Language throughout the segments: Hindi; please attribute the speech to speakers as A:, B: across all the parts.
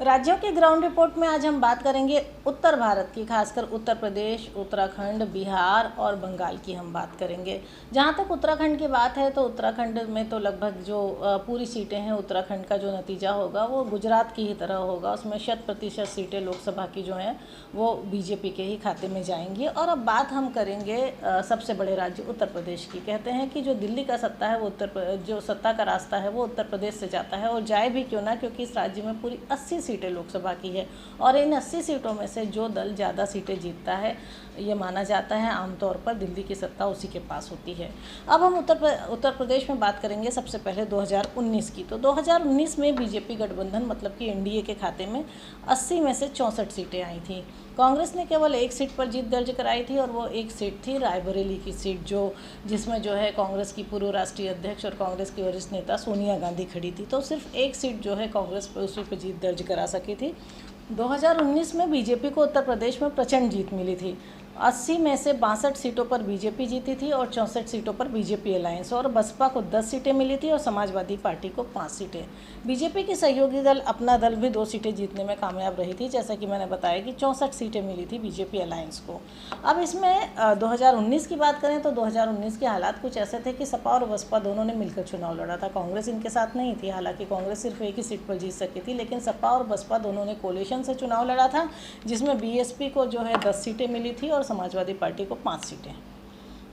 A: राज्यों के ग्राउंड रिपोर्ट में आज हम बात करेंगे उत्तर भारत की, खासकर उत्तर प्रदेश, उत्तराखंड, बिहार और बंगाल की हम बात करेंगे। जहां तक उत्तराखंड की बात है तो उत्तराखंड में तो लगभग जो पूरी सीटें हैं, उत्तराखंड का जो नतीजा होगा वो गुजरात की ही तरह होगा। उसमें 100% सीटें लोकसभा की जो हैं वो बीजेपी के ही खाते में जाएंगी। और अब बात हम करेंगे सबसे बड़े राज्य उत्तर प्रदेश की। कहते हैं कि जो दिल्ली का सत्ता है वो जो सत्ता का रास्ता है वो उत्तर प्रदेश से जाता है, और जाए भी क्यों ना, क्योंकि इस राज्य में पूरी 80 सीटें लोकसभा की है। और इन 80 सीटों में से जो दल ज़्यादा सीटें जीतता है, ये माना जाता है आमतौर पर दिल्ली की सत्ता उसी के पास होती है। अब हम उत्तर प्रदेश में बात करेंगे सबसे पहले 2019 की। तो 2019 में बीजेपी गठबंधन मतलब कि एनडीए के खाते में 80 में से 64 सीटें आई थी। कांग्रेस ने केवल एक सीट पर जीत दर्ज कराई थी, और वो एक सीट थी रायबरेली की सीट, जिसमें जो है कांग्रेस की पूर्व राष्ट्रीय अध्यक्ष और कांग्रेस की वरिष्ठ नेता सोनिया गांधी खड़ी थी। तो सिर्फ एक सीट जो है कांग्रेस पर उसी पर जीत दर्ज करा सकी थी। 2019 में बीजेपी को उत्तर प्रदेश में प्रचंड जीत मिली थी। 80 में से 62 सीटों पर बीजेपी जीती थी और 64 सीटों पर बीजेपी अलायंस, और बसपा को 10 सीटें मिली थी और समाजवादी पार्टी को 5 सीटें। बीजेपी की सहयोगी दल अपना दल भी 2 सीटें जीतने में कामयाब रही थी, जैसा कि मैंने बताया कि 64 सीटें मिली थी बीजेपी अलायंस को। अब इसमें 2019 की बात करें तो 2019 के हालात कुछ ऐसे थे कि सपा और बसपा दोनों ने मिलकर चुनाव लड़ा था। कांग्रेस इनके साथ नहीं थी। हालांकि कांग्रेस सिर्फ एक ही सीट पर जीत सकी थी, लेकिन सपा और बसपा दोनों ने कोलिशन से चुनाव लड़ा था, जिसमें बीएसपी को जो है 10 सीटें मिली थी और समाजवादी पार्टी को 5 सीटें।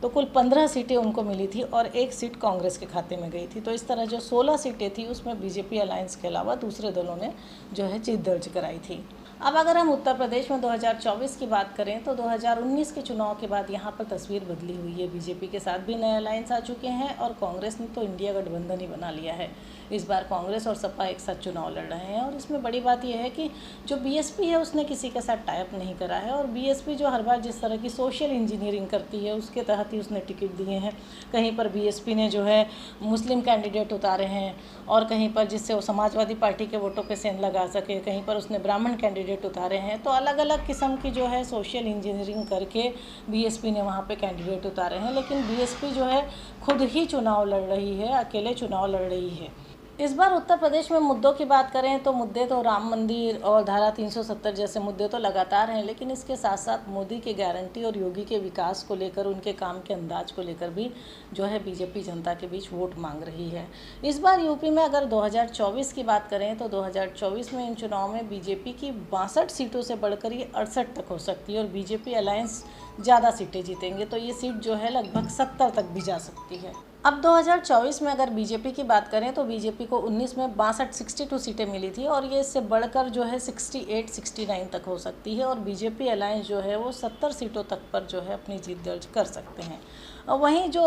A: तो कुल 15 सीटें उनको मिली थी और एक सीट कांग्रेस के खाते में गई थी। तो इस तरह जो 16 सीटें थी उसमें बीजेपी अलायंस के अलावा दूसरे दलों ने जो है जीत दर्ज कराई थी। अब अगर हम उत्तर प्रदेश में 2024 की बात करें तो 2019 के चुनाव के बाद यहाँ पर तस्वीर बदली हुई है। बीजेपी के साथ भी नए अलायंस आ चुके हैं और कांग्रेस ने तो इंडिया गठबंधन ही बना लिया है। इस बार कांग्रेस और सपा एक साथ चुनाव लड़ रहे हैं, और इसमें बड़ी बात यह है कि जो बीएसपी है उसने किसी के साथ टाइप नहीं करा है। और बीएसपी जो हर बार जिस तरह की सोशल इंजीनियरिंग करती है उसके तहत ही उसने टिकट दिए हैं। कहीं पर बीएसपी ने जो है मुस्लिम कैंडिडेट उतारे हैं, और कहीं पर जिससे वो समाजवादी पार्टी के वोटों पे सेंध लगा सके, कहीं पर उसने ब्राह्मण कैंडिडेट उतारे हैं। तो अलग अलग किस्म की जो है सोशल इंजीनियरिंग करके बीएसपी ने वहाँ पे कैंडिडेट उतारे हैं। लेकिन बीएसपी जो है खुद ही चुनाव लड़ रही है, अकेले चुनाव लड़ रही है। इस बार उत्तर प्रदेश में मुद्दों की बात करें तो मुद्दे तो राम मंदिर और धारा 370 जैसे मुद्दे तो लगातार हैं, लेकिन इसके साथ साथ मोदी की गारंटी और योगी के विकास को लेकर, उनके काम के अंदाज को लेकर भी जो है बीजेपी जनता के बीच वोट मांग रही है। इस बार यूपी में अगर 2024 की बात करें तो 2024 में इन चुनाव में बीजेपी की 62 सीटों से बढ़कर ये 68 तक हो सकती है, और बीजेपी अलायंस ज़्यादा सीटें जीतेंगे तो ये सीट जो है लगभग 70 तक भी जा सकती है। अब 2024 में अगर बीजेपी की बात करें तो बीजेपी को 19 में 62 सीटें मिली थी, और ये इससे बढ़कर जो है 68-69 तक हो सकती है, और बीजेपी अलायंस जो है वो 70 सीटों तक पर जो है अपनी जीत दर्ज कर सकते हैं। और वहीं जो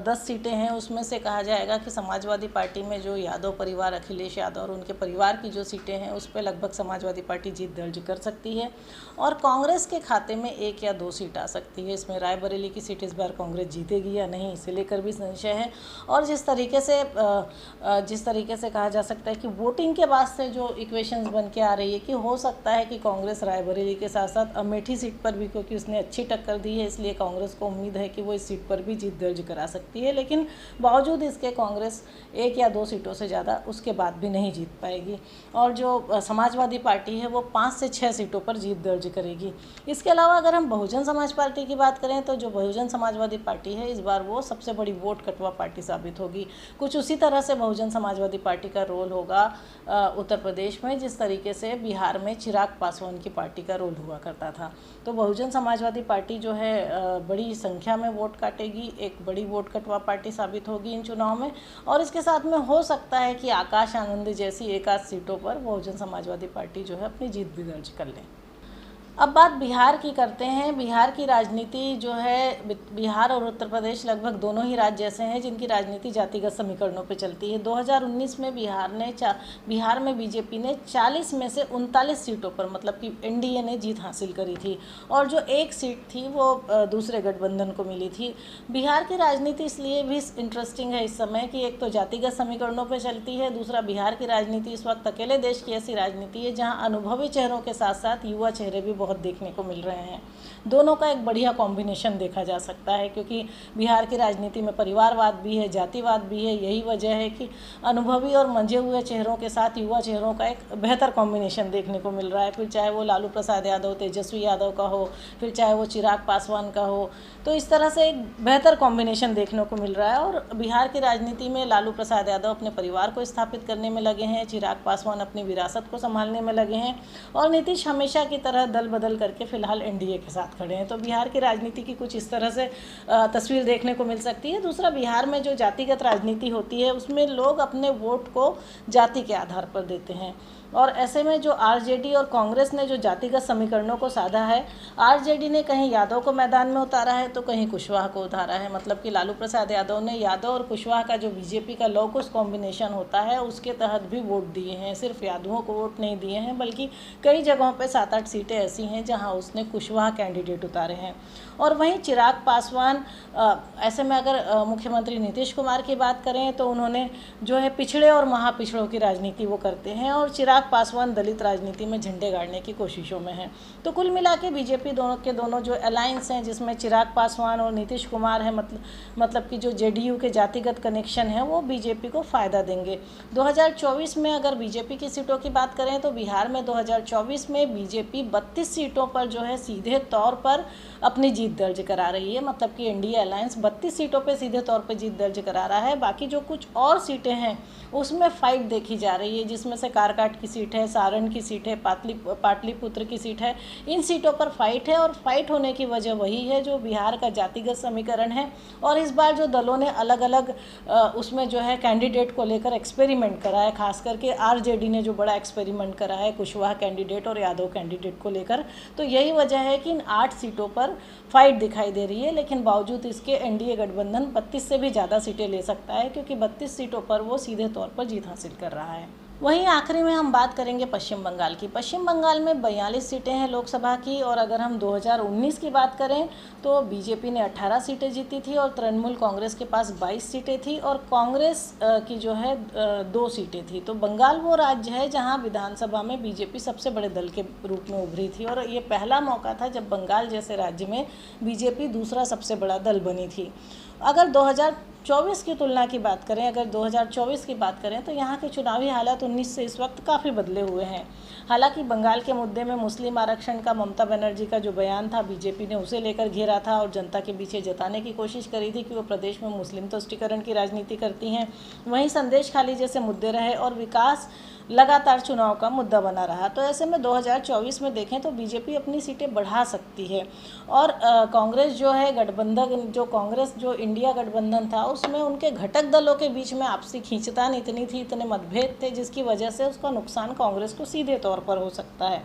A: 10 सीटें हैं उसमें से कहा जाएगा कि समाजवादी पार्टी में जो यादव परिवार, अखिलेश यादव और उनके परिवार की जो सीटें हैं उस पर लगभग समाजवादी पार्टी जीत दर्ज कर सकती है, और कांग्रेस के खाते में 1 या 2 सीट आ सकती है। इसमें रायबरेली की सीट इस बार कांग्रेस जीतेगी या नहीं, इसे लेकर भी संशय है। और जिस तरीके से कहा जा सकता है कि वोटिंग के बाद से जो इक्वेशंस बन के आ रही है कि हो सकता है कि कांग्रेस रायबरेली के साथ साथ अमेठी सीट पर भी, क्योंकि उसने अच्छी टक्कर दी है, इसलिए कांग्रेस को उम्मीद है कि वो इस सीट पर भी जीत दर्ज करा सकती है। लेकिन बावजूद इसके कांग्रेस 1 या 2 सीटों से ज़्यादा उसके बाद भी नहीं जीत पाएगी, और जो समाजवादी पार्टी है वो 5 से 6 सीटों पर जीत दर्ज करेगी। इसके अलावा अगर हम बहुजन समाज पार्टी की बात करें तो जो बहुजन समाजवादी पार्टी है इस बार वो सबसे बड़ी वोट कटवा पार्टी साबित होगी। कुछ उसी तरह से बहुजन समाजवादी पार्टी का रोल होगा उत्तर प्रदेश में, जिस तरीके से बिहार में चिराग पासवान की पार्टी का रोल हुआ करता था। तो बहुजन समाजवादी पार्टी जो है बड़ी संख्या में वोट काटेगी, एक बड़ी वोट कटवा पार्टी साबित होगी इन चुनाव में। और इसके साथ में हो सकता है कि आकाश आनंद जैसी 1 आध सीटों पर बहुजन समाजवादी पार्टी जो है अपनी जीत भी दर्ज कर ले। अब बात बिहार की करते हैं। बिहार की राजनीति जो है, बिहार और उत्तर प्रदेश लगभग दोनों ही राज्य ऐसे हैं जिनकी राजनीति जातिगत समीकरणों पे चलती है। 2019 में बिहार में बीजेपी ने 40 में से 39 सीटों पर, मतलब कि एनडीए ने जीत हासिल करी थी, और जो एक सीट थी वो दूसरे गठबंधन को मिली थी। बिहार की राजनीति इसलिए भी इंटरेस्टिंग है इस समय कि एक तो जातिगत समीकरणों पर चलती है, दूसरा बिहार की राजनीति इस वक्त अकेले देश की ऐसी राजनीति है जहाँ अनुभवी चेहरों के साथ साथ युवा चेहरे भी बहुत देखने को मिल रहे हैं। दोनों का एक बढ़िया कॉम्बिनेशन देखा जा सकता है, क्योंकि बिहार की राजनीति में परिवारवाद भी है, जातिवाद भी है। यही वजह है कि अनुभवी और मंझे हुए चेहरों के साथ युवा चेहरों का एक बेहतर कॉम्बिनेशन देखने को मिल रहा है। फिर चाहे वो लालू प्रसाद यादव, तेजस्वी यादव का हो, फिर चाहे वो चिराग पासवान का हो, तो इस तरह से एक बेहतर कॉम्बिनेशन देखने को मिल रहा है। और बिहार की राजनीति में लालू प्रसाद यादव अपने परिवार को स्थापित करने में लगे हैं, चिराग पासवान अपनी विरासत को संभालने में लगे हैं, और नीतीश हमेशा की तरह दल बदल करके फिलहाल एनडीए के साथ खड़े हैं। तो बिहार की राजनीति की कुछ इस तरह से तस्वीर देखने को मिल सकती है। दूसरा, बिहार में जो जातिगत राजनीति होती है उसमें लोग अपने वोट को जाति के आधार पर देते हैं, और ऐसे में जो आरजेडी और कांग्रेस ने जो जातिगत समीकरणों को साधा है, आरजेडी ने कहीं यादव को मैदान में उतारा है तो कहीं कुशवाहा को उतारा है। मतलब कि लालू प्रसाद यादव ने यादव और कुशवाहा का जो बीजेपी का लॉ-कुश कॉम्बिनेशन होता है उसके तहत भी वोट दिए हैं। सिर्फ यादवों को वोट नहीं दिए हैं, बल्कि कई जगहों पे 7-8 सीटें ऐसी हैं जहां उसने कुशवाहा कैंडिडेट उतारे हैं। और वहीं चिराग पासवान, ऐसे में अगर मुख्यमंत्री नीतीश कुमार की बात करें तो उन्होंने जो है पिछड़े और महापिछड़ों की राजनीति वो करते हैं, और चिराग पासवान दलित राजनीति में झंडे गाड़ने की कोशिशों में हैं। तो कुल मिला के बीजेपी दोनों जो अलायंस हैं, जिसमें चिराग पासवान और नीतीश कुमार है, मतलब कि जो जेडीयू के जातिगत कनेक्शन है, वो बीजेपी को फ़ायदा देंगे। 2024 में अगर बीजेपी की सीटों की बात करें तो बिहार में 2024 में बीजेपी 32 सीटों पर जो है सीधे तौर पर अपनी जीत दर्ज करा रही है। मतलब कि एनडीए अलायंस 32 सीटों पे सीधे तौर पे जीत दर्ज करा रहा है। बाकी जो कुछ और सीटें हैं उसमें फाइट देखी जा रही है, जिसमें से कारकाट की सीट है, सारण की सीट है, पाटलिपुत्र की सीट है। इन सीटों पर फाइट है, और फाइट होने की वजह वही है जो बिहार का जातिगत समीकरण है। और इस बार जो दलों ने अलग अलग उसमें जो है कैंडिडेट को लेकर एक्सपेरिमेंट करा है, खास करके आरजेडी ने जो बड़ा एक्सपेरिमेंट करा है कुशवाहा कैंडिडेट और यादव कैंडिडेट को लेकर, तो यही वजह है कि इन 8 सीटों पर फाइट दिखाई दे रही है। लेकिन बावजूद इसके एनडीए गठबंधन 32 से भी ज़्यादा सीटें ले सकता है, क्योंकि 32 सीटों पर वो सीधे तौर पर जीत हासिल कर रहा है। वहीं आखिरी में हम बात करेंगे पश्चिम बंगाल की। पश्चिम बंगाल में 42 सीटें हैं लोकसभा की, और अगर हम 2019 की बात करें तो बीजेपी ने 18 सीटें जीती थी और तृणमूल कांग्रेस के पास 22 सीटें थी, और कांग्रेस की जो है 2 सीटें थी। तो बंगाल वो राज्य है जहां विधानसभा में बीजेपी सबसे बड़े दल के रूप में उभरी थी, और ये पहला मौका था जब बंगाल जैसे राज्य में बीजेपी दूसरा सबसे बड़ा दल बनी थी। अगर 2024 की तुलना की बात करें, अगर 2024 की बात करें तो यहाँ के चुनावी हालात 19 से इस वक्त काफ़ी बदले हुए हैं। हालांकि बंगाल के मुद्दे में मुस्लिम आरक्षण का ममता बनर्जी का जो बयान था, बीजेपी ने उसे लेकर घेरा था और जनता के पीछे जताने की कोशिश करी थी कि वो प्रदेश में मुस्लिम तुष्टीकरण की राजनीति करती हैं। वहीं संदेश खाली जैसे मुद्दे रहे, और विकास लगातार चुनाव का मुद्दा बना रहा। तो ऐसे में 2024 में देखें तो बीजेपी अपनी सीटें बढ़ा सकती है, और कांग्रेस जो है गठबंधन, जो कांग्रेस जो इंडिया गठबंधन था उसमें उनके घटक दलों के बीच में आपसी खींचतान इतनी थी, इतने मतभेद थे, जिसकी वजह से उसका नुकसान कांग्रेस को सीधे तौर पर हो सकता है।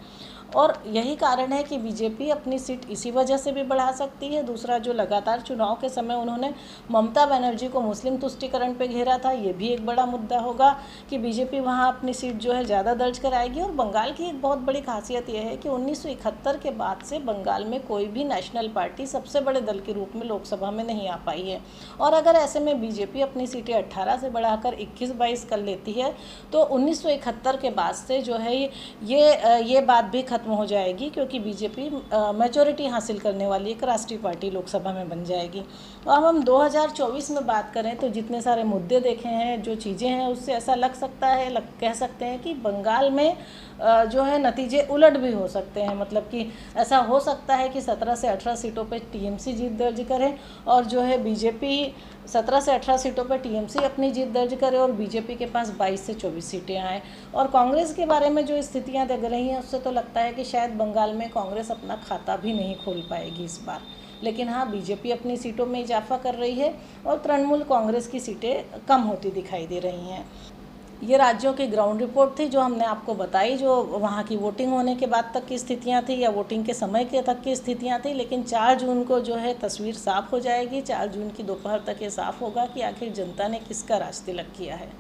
A: और यही कारण है कि बीजेपी अपनी सीट इसी वजह से भी बढ़ा सकती है। दूसरा, जो लगातार चुनाव के समय उन्होंने ममता बनर्जी को मुस्लिम तुष्टीकरण पे घेरा था, ये भी एक बड़ा मुद्दा होगा कि बीजेपी वहाँ अपनी सीट जो है ज़्यादा दर्ज कराएगी। और बंगाल की एक बहुत बड़ी खासियत यह है कि 1971 के बाद से बंगाल में कोई भी नेशनल पार्टी सबसे बड़े दल के रूप में लोकसभा में नहीं आ पाई है, और अगर ऐसे में बीजेपी अपनी सीटें 18 से बढ़ाकर 21-22 कर लेती है तो 1971 के बाद से जो है ये बात भी खत्म हो जाएगी, क्योंकि बीजेपी मेजॉरिटी हासिल करने वाली एक राष्ट्रीय पार्टी लोकसभा में बन जाएगी। और अब हम 2024 में बात करें तो जितने सारे मुद्दे देखे हैं, जो चीज़ें हैं, उससे ऐसा लग सकता है, कह सकते हैं कि बंगाल में जो है नतीजे उलट भी हो सकते हैं। मतलब कि ऐसा हो सकता है कि 17 से 18 सीटों पर टीएमसी जीत दर्ज करे, और जो है बीजेपी 17 से 18 सीटों पर टीएमसी अपनी जीत दर्ज करे, और बीजेपी के पास 22 से 24 सीटें आएँ। और कांग्रेस के बारे में जो स्थितियां दिख रही हैं उससे तो लगता है कि शायद बंगाल में कांग्रेस अपना खाता भी नहीं खोल पाएगी इस बार। लेकिन हाँ, बीजेपी अपनी सीटों में इजाफा कर रही है, और तृणमूल कांग्रेस की सीटें कम होती दिखाई दे रही हैं। ये राज्यों की ग्राउंड रिपोर्ट थी जो हमने आपको बताई, जो वहाँ की वोटिंग होने के बाद तक की स्थितियाँ थी या वोटिंग के समय के तक की स्थितियाँ थी। लेकिन 4 जून को जो है तस्वीर साफ हो जाएगी। 4 जून की दोपहर तक ये साफ होगा कि आखिर जनता ने किसका राज तिलक किया है।